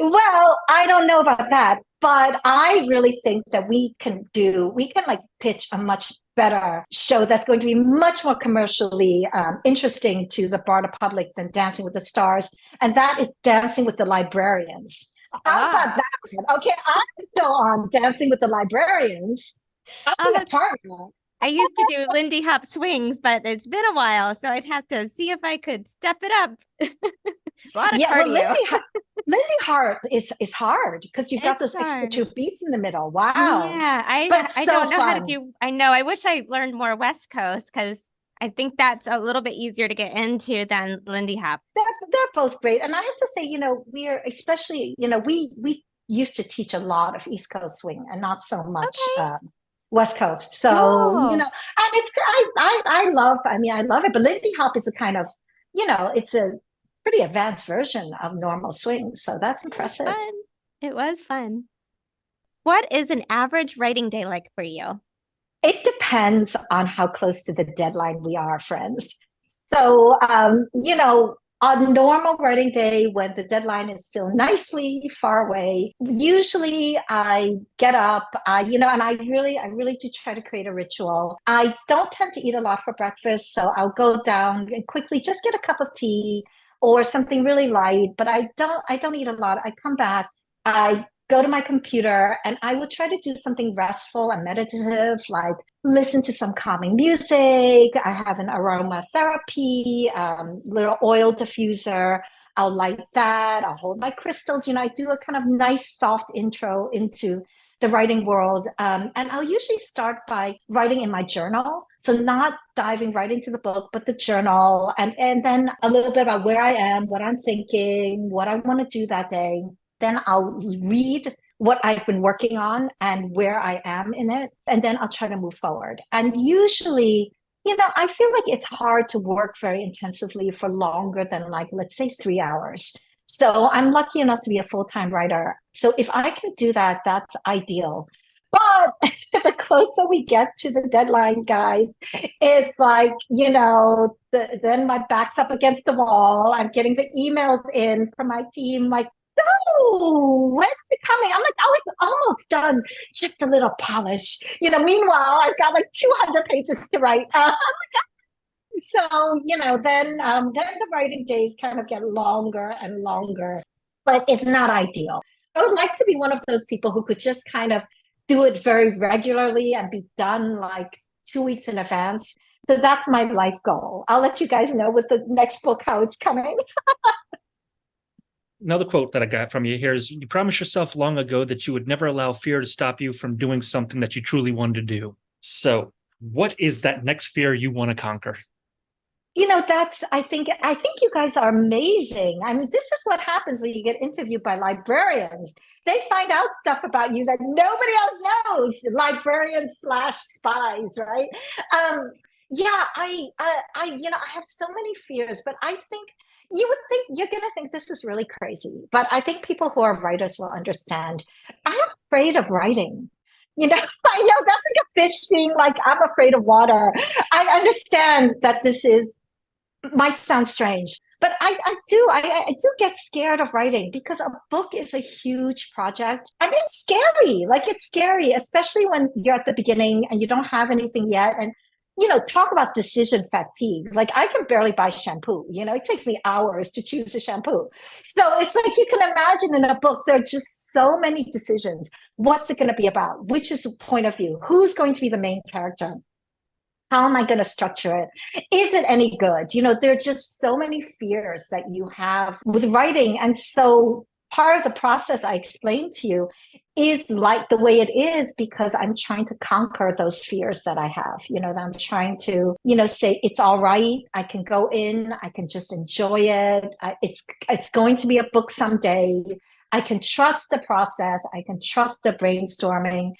Well, I don't know about that, but I really think that we can pitch a much better show that's going to be much more commercially interesting to the broader public than Dancing with the Stars. And that is Dancing with the Librarians. How about Ah, that? Okay, I'm still on Dancing with the Librarians. I'm uh, the partner. I used to do Lindy Hop swings, but it's been a while, so I'd have to see if I could step it up. A lot of Yeah, well, cardio. Lindy Hop is hard because you've got It's those extra hard. two beats in the middle. Wow, Yeah, but I so don't know how to fun. do. I know. I wish I learned more West Coast because I think that's a little bit easier to get into than Lindy Hop. They're both great, and I have to say, we're especially, we used to teach a lot of East Coast swing and not so much Okay, West Coast. So cool. and it's I love. I mean, I love it. But Lindy Hop is a kind of, it's a pretty advanced version of normal swing. So that's It was impressive. fun. It was fun. What is an average writing day like for you? It depends on how close to the deadline we are, friends. So, on normal writing day, when the deadline is still nicely far away, usually I get up, and I really do try to create a ritual. I don't tend to eat a lot for breakfast, so I'll go down and quickly just get a cup of tea or something really light, but I don't eat a lot. I come back, I go to my computer, and I will try to do something restful and meditative, like listen to some calming music. I have an aromatherapy, little oil diffuser. I'll light that. I'll hold my crystals. I do a kind of nice, soft intro into the writing world. And I'll usually start by writing in my journal. So not diving right into the book, but the journal. And then a little bit about where I am, what I'm thinking, what I want to do that day. Then I'll read what I've been working on and where I am in it. And then I'll try to move forward. And usually, I feel like it's hard to work very intensively for longer than, like, let's say 3 hours. So I'm lucky enough to be a full-time writer. So if I can do that, that's ideal. But the closer we get to the deadline, guys, it's like, then my back's up against the wall. I'm getting the emails in from my team, like, oh, when's it coming? I'm like, oh, it's almost done. Just a little polish. Meanwhile, I've got like 200 pages to write. So, then the writing days kind of get longer and longer, but it's not ideal. I would like to be one of those people who could just kind of do it very regularly and be done like 2 weeks in advance. So that's my life goal. I'll let you guys know with the next book how it's coming. Another quote that I got from you here is, you promised yourself long ago that you would never allow fear to stop you from doing something that you truly wanted to do. So what is that next fear you want to conquer? I think you guys are amazing. I mean, this is what happens when you get interviewed by librarians. They find out stuff about you that nobody else knows. Librarians slash spies, right? Yeah, I have so many fears, but I think you would think you're going to think this is really crazy. But I think people who are writers will understand. I'm afraid of writing. I know that's like a fish being like, I'm afraid of water. I understand that this might sound strange, but I do get scared of writing because a book is a huge project and it's scary. Like, it's scary, especially when you're at the beginning and you don't have anything yet. And talk about decision fatigue. Like, I can barely buy shampoo. It takes me hours to choose a shampoo. So it's like, you can imagine in a book, there are just so many decisions. What's it going to be about? Which is the point of view? Who's going to be the main character? How am I going to structure it? Is it any good? There are just so many fears that you have with writing. And so part of the process I explained to you is like the way it is because I'm trying to conquer those fears that I have, that I'm trying to, say it's all right. I can go in, I can just enjoy it. It's going to be a book someday. I can trust the process. I can trust the brainstorming.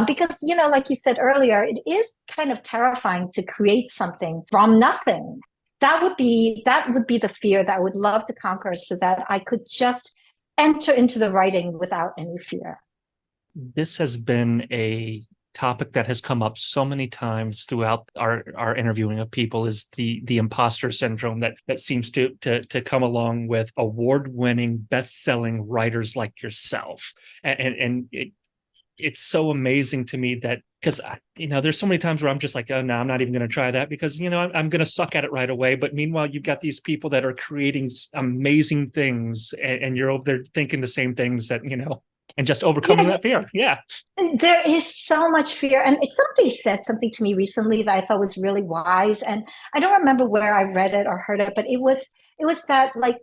Because, like you said earlier, it is kind of terrifying to create something from nothing. That would be the fear that I would love to conquer so that I could just enter into the writing without any fear. This has been a topic that has come up so many times throughout our interviewing of people, is the imposter syndrome that seems to come along with award-winning, best-selling writers like yourself. And it's so amazing to me that because there's so many times where I'm just like, oh no, I'm not even going to try that because I'm going to suck at it right away. But meanwhile, you've got these people that are creating amazing things, and you're over there thinking the same things that and just overcoming that fear. Yeah, there is so much fear, and somebody said something to me recently that I thought was really wise, and I don't remember where I read it or heard it, but it was that, like,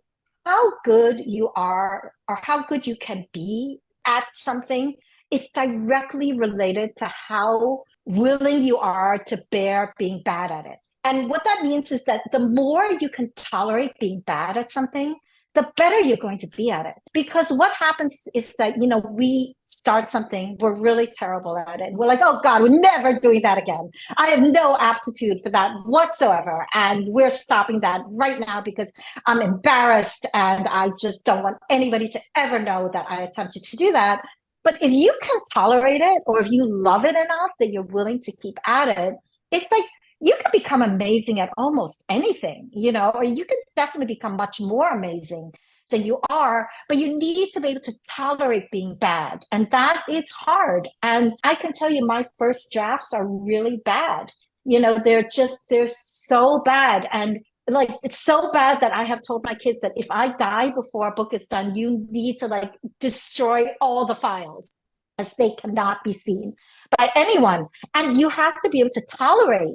how good you are or how good you can be at something, it's directly related to how willing you are to bear being bad at it. And what that means is that the more you can tolerate being bad at something, the better you're going to be at it. Because what happens is that, we start something, we're really terrible at it. We're like, oh God, we're never doing that again. I have no aptitude for that whatsoever. And we're stopping that right now because I'm embarrassed and I just don't want anybody to ever know that I attempted to do that. But if you can tolerate it, or if you love it enough that you're willing to keep at it, it's like, you can become amazing at almost anything, or you can definitely become much more amazing than you are, but you need to be able to tolerate being bad. And that is hard. And I can tell you, my first drafts are really bad. They're so bad. And like, it's so bad that I have told my kids that if I die before a book is done, you need to like destroy all the files, as they cannot be seen by anyone. And you have to be able to tolerate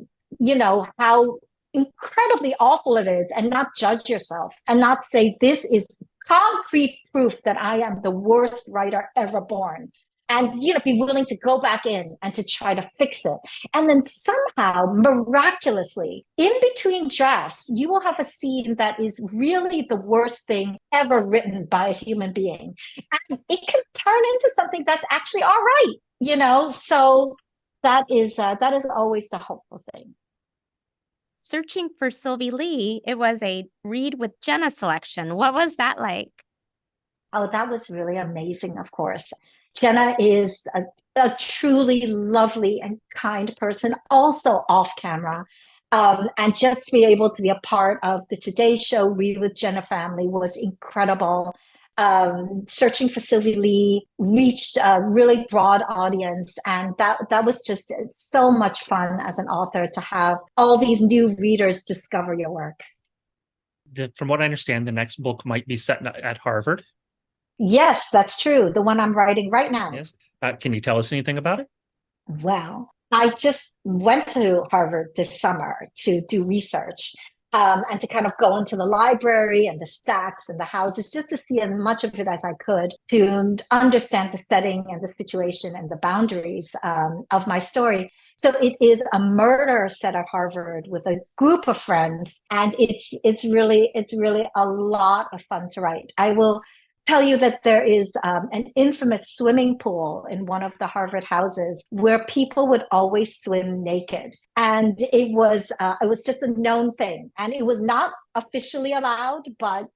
how incredibly awful it is, and not judge yourself and not say, this is concrete proof that I am the worst writer ever born. And, be willing to go back in and to try to fix it. And then somehow, miraculously, in between drafts, you will have a scene that is really the worst thing ever written by a human being. And it can turn into something that's actually all right, So that is always the hopeful thing. Searching for Sylvie Lee, it was a Read with Jenna selection. What was that like? Oh, that was really amazing, of course. Jenna is a truly lovely and kind person, also off camera. And just to be able to be a part of the Today Show Read with Jenna family was incredible. Searching for Sylvie Lee reached a really broad audience, and that was just so much fun as an author to have all these new readers discover your work. From what I understand, the next book might be set at Harvard. Yes, that's true. The one I'm writing right now. Yes. Can you tell us anything about it? Well, I just went to Harvard this summer to do research. And to kind of go into the library and the stacks and the houses, just to see as much of it as I could, to understand the setting and the situation and the boundaries of my story. So it is a murder set at Harvard with a group of friends, and it's really a lot of fun to write. I will tell you that there is an infamous swimming pool in one of the Harvard houses where people would always swim naked. And it was just a known thing. And it was not officially allowed, but,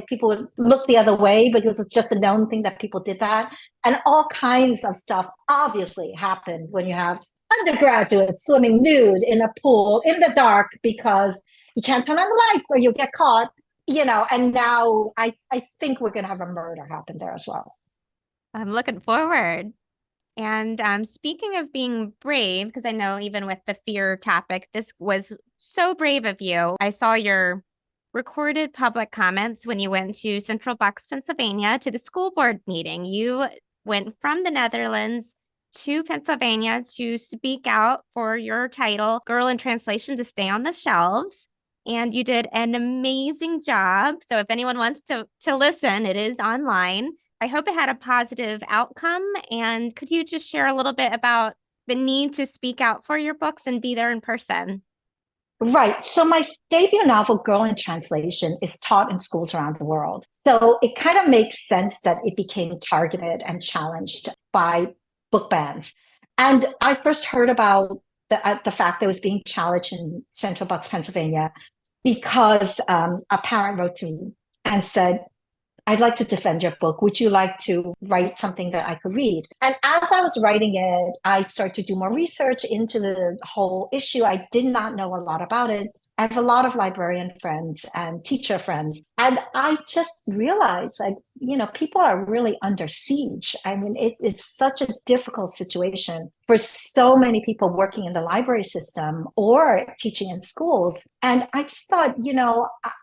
people would look the other way because it's just a known thing that people did that. And all kinds of stuff obviously happened when you have undergraduates swimming nude in a pool in the dark because you can't turn on the lights or you'll get caught. And now I think we're going to have a murder happen there as well. I'm looking forward. And speaking of being brave, because I know even with the fear topic, this was so brave of you. I saw your recorded public comments when you went to Central Bucks, Pennsylvania, to the school board meeting. You went from the Netherlands to Pennsylvania to speak out for your title, Girl in Translation, to stay on the shelves. And you did an amazing job. So if anyone wants to listen, it is online. I hope it had a positive outcome. And could you just share a little bit about the need to speak out for your books and be there in person? Right. So my debut novel, Girl in Translation, is taught in schools around the world. So it kind of makes sense that it became targeted and challenged by book bans. And I first heard about the fact that it was being challenged in Central Bucks, Pennsylvania, because a parent wrote to me and said, I'd like to defend your book. Would you like to write something that I could read? And as I was writing it, I started to do more research into the whole issue. I did not know a lot about it. I have a lot of librarian friends and teacher friends. And I just realized, like, people are really under siege. I mean, it's such a difficult situation for so many people working in the library system or teaching in schools. And I just thought,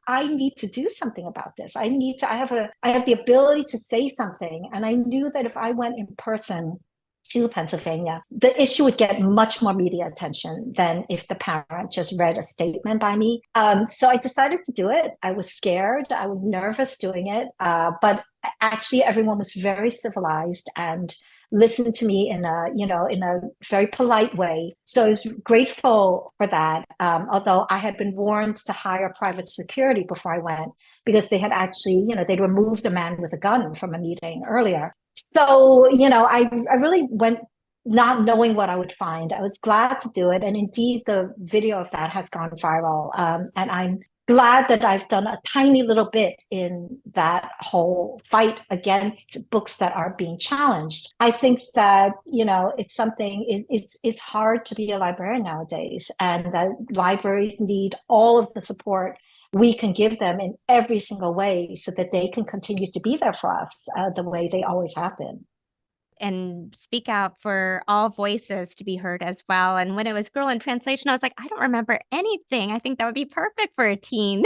I need to do something about this. I have the ability to say something. And I knew that if I went in person to Pennsylvania, the issue would get much more media attention than if the parent just read a statement by me. So I decided to do it. I was scared. I was nervous doing it. But actually, everyone was very civilized and listened to me in a very polite way. So I was grateful for that. Although I had been warned to hire private security before I went, because they had actually, they'd removed a man with a gun from a meeting earlier. So, I really went not knowing what I would find. I was glad to do it. And indeed, the video of that has gone viral. And I'm glad that I've done a tiny little bit in that whole fight against books that are being challenged. I think that, it's something, it's hard to be a librarian nowadays, and that libraries need all of the support we can give them in every single way so that they can continue to be there for us the way they always have been. And speak out for all voices to be heard as well. And when it was Girl in Translation, I was like, I don't remember anything. I think that would be perfect for a teen.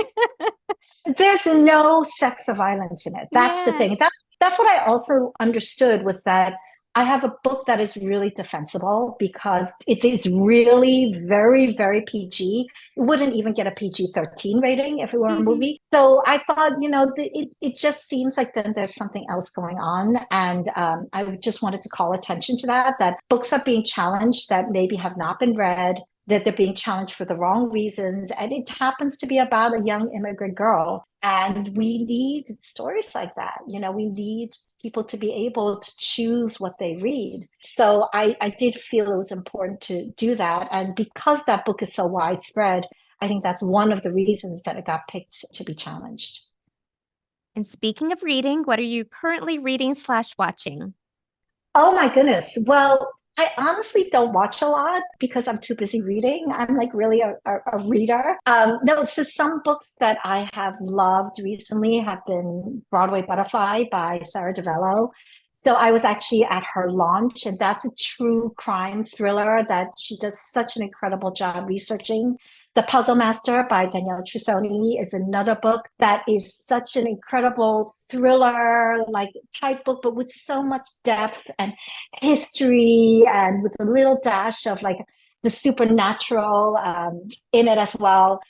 There's no sex or violence in it. That's the thing. That's what I also understood, was that I have a book that is really defensible because it is really very, very PG. It wouldn't even get a PG-13 rating if it were a movie. So I thought, it just seems like then there's something else going on. And I just wanted to call attention to that books are being challenged that maybe have not been read, that they're being challenged for the wrong reasons. And it happens to be about a young immigrant girl. And we need stories like that. We need people to be able to choose what they read. So I did feel it was important to do that. And because that book is so widespread, I think that's one of the reasons that it got picked to be challenged. And speaking of reading, what are you currently reading/watching? Oh my goodness. Well, I honestly don't watch a lot because I'm too busy reading. I'm like really a reader. No, so some books that I have loved recently have been Broadway Butterfly by Sarah DeVello. So I was actually at her launch, and that's a true crime thriller that she does such an incredible job researching. The Puzzle Master by Danielle Trussoni is another book that is such an incredible thriller like type book, but with so much depth and history, and with a little dash of like the supernatural in it as well.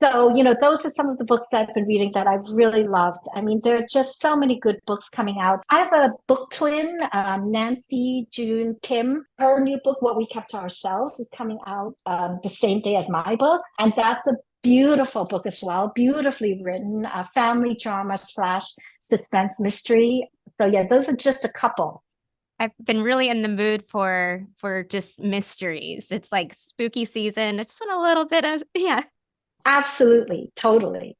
So, those are some of the books that I've been reading that I've really loved. I mean, there are just so many good books coming out. I have a book twin, Nancy June Kim. Her new book, What We Kept to Ourselves, is coming out the same day as my book. And that's a beautiful book as well, beautifully written, a family drama / suspense mystery. So yeah, those are just a couple. I've been really in the mood for just mysteries. It's like spooky season. I just want a little bit of, Absolutely. Totally.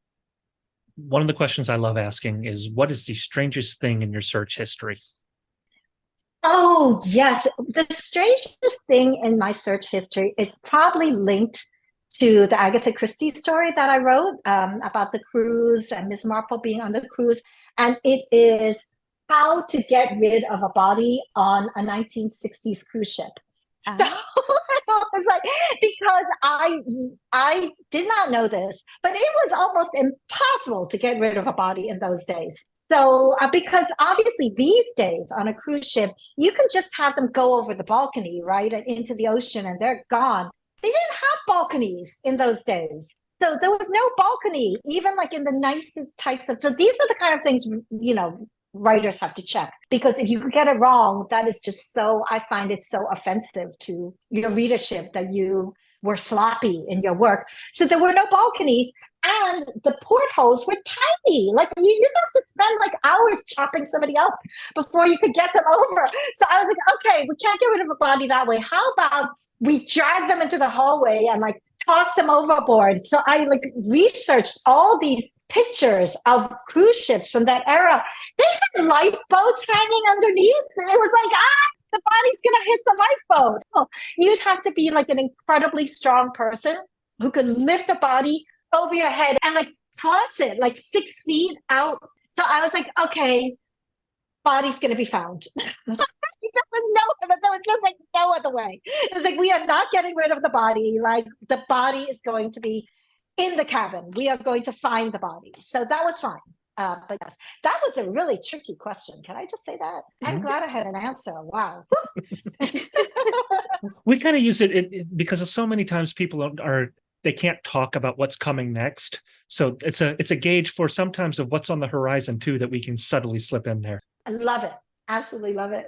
One of the questions I love asking is, what is the strangest thing in your search history? Oh, yes. The strangest thing in my search history is probably linked to the Agatha Christie story that I wrote about the cruise and Miss Marple being on the cruise. And it is how to get rid of a body on a 1960s cruise ship. So I was like, because I did not know this, but it was almost impossible to get rid of a body in those days. So because obviously these days on a cruise ship, you can just have them go over the balcony, right, and into the ocean, and they're gone. They didn't have balconies in those days. So there was no balcony, even like in the nicest types of, so these are the kind of things, writers have to check, because if you get it wrong, that is just so, I find it so offensive to your readership that you were sloppy in your work. So there were no balconies, and the portholes were tiny. Like you have to spend like hours chopping somebody up before you could get them over. So I was like, okay, we can't get rid of a body that way. How about we drag them into the hallway and like toss them overboard? So I like researched all these pictures of cruise ships from that era. They had lifeboats hanging underneath. And it was like, the body's going to hit the lifeboat. Oh, you'd have to be like an incredibly strong person who could lift a body over your head and like toss it like 6 feet out. So I was like, okay, body's going to be found. There was just like no other way. It's like, we are not getting rid of the body. Like, the body is going to be in the cabin. We are going to find the body. So that was fine. But yes, that was a really tricky question. Can I just say that? I'm glad I had an answer. Wow. We kind of use it because so many times people they can't talk about what's coming next. So it's a gauge for sometimes of what's on the horizon too, that we can subtly slip in there. I love it. Absolutely love it.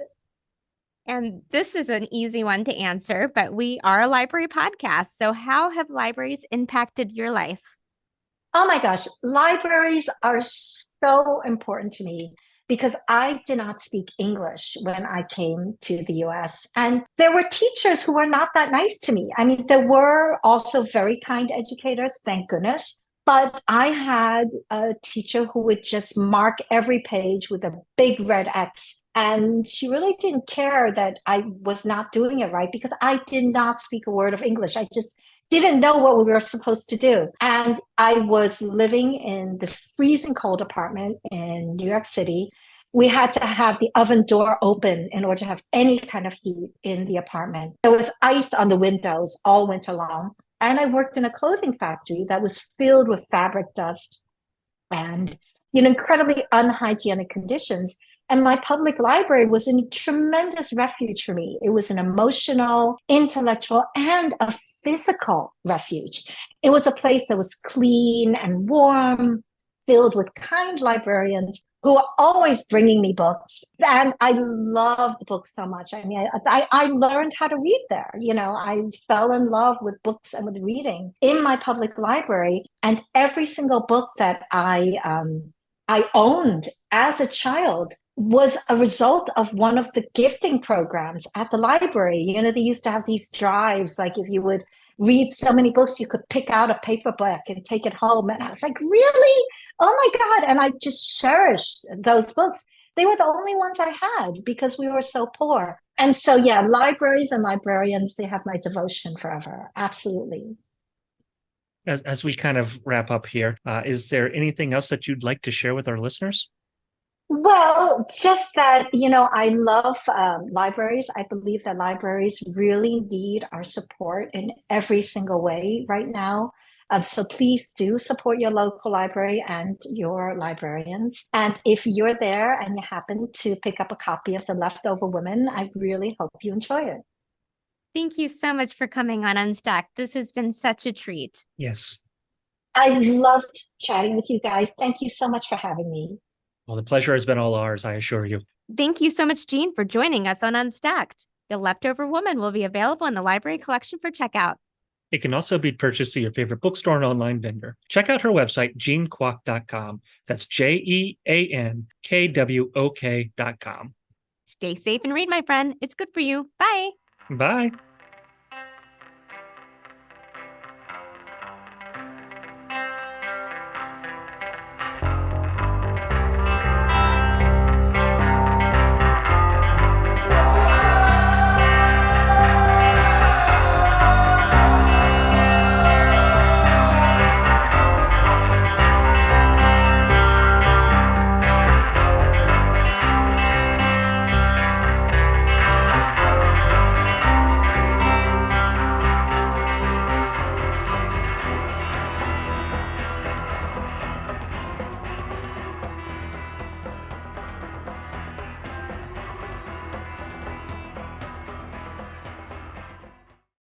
And this is an easy one to answer, but we are a library podcast. So how have libraries impacted your life? Oh my gosh, libraries are so important to me because I did not speak English when I came to the US. And there were teachers who were not that nice to me. I mean, there were also very kind educators, thank goodness. But I had a teacher who would just mark every page with a big red X. And she really didn't care that I was not doing it right because I did not speak a word of English. I just didn't know what we were supposed to do. And I was living in the freezing cold apartment in New York City. We had to have the oven door open in order to have any kind of heat in the apartment. There was ice on the windows all winter long. And I worked in a clothing factory that was filled with fabric dust and incredibly unhygienic conditions. And my public library was a tremendous refuge for me. It was an emotional, intellectual, and a physical refuge. It was a place that was clean and warm, filled with kind librarians who were always bringing me books. And I loved books so much. I mean, I learned how to read there. I fell in love with books and with reading in my public library. And every single book that I owned as a child was a result of one of the gifting programs at the library. They used to have these drives, like if you would read so many books, you could pick out a paperback and take it home. And I was like, really? Oh my God. And I just cherished those books. They were the only ones I had because we were so poor. And so, yeah, libraries and librarians, they have my devotion forever. Absolutely. As we kind of wrap up here, is there anything else that you'd like to share with our listeners? Well, just that, I love libraries. I believe that libraries really need our support in every single way right now. So please do support your local library and your librarians. And if you're there and you happen to pick up a copy of The Leftover Woman, I really hope you enjoy it. Thank you so much for coming on Unstacked. This has been such a treat. Yes. I loved chatting with you guys. Thank you so much for having me. Well, the pleasure has been all ours, I assure you. Thank you so much, Jean, for joining us on Unstacked. The Leftover Woman will be available in the library collection for checkout. It can also be purchased at your favorite bookstore and online vendor. Check out her website, jeankwok.com. That's JeanKwok.com. Stay safe and read, my friend. It's good for you. Bye. Bye.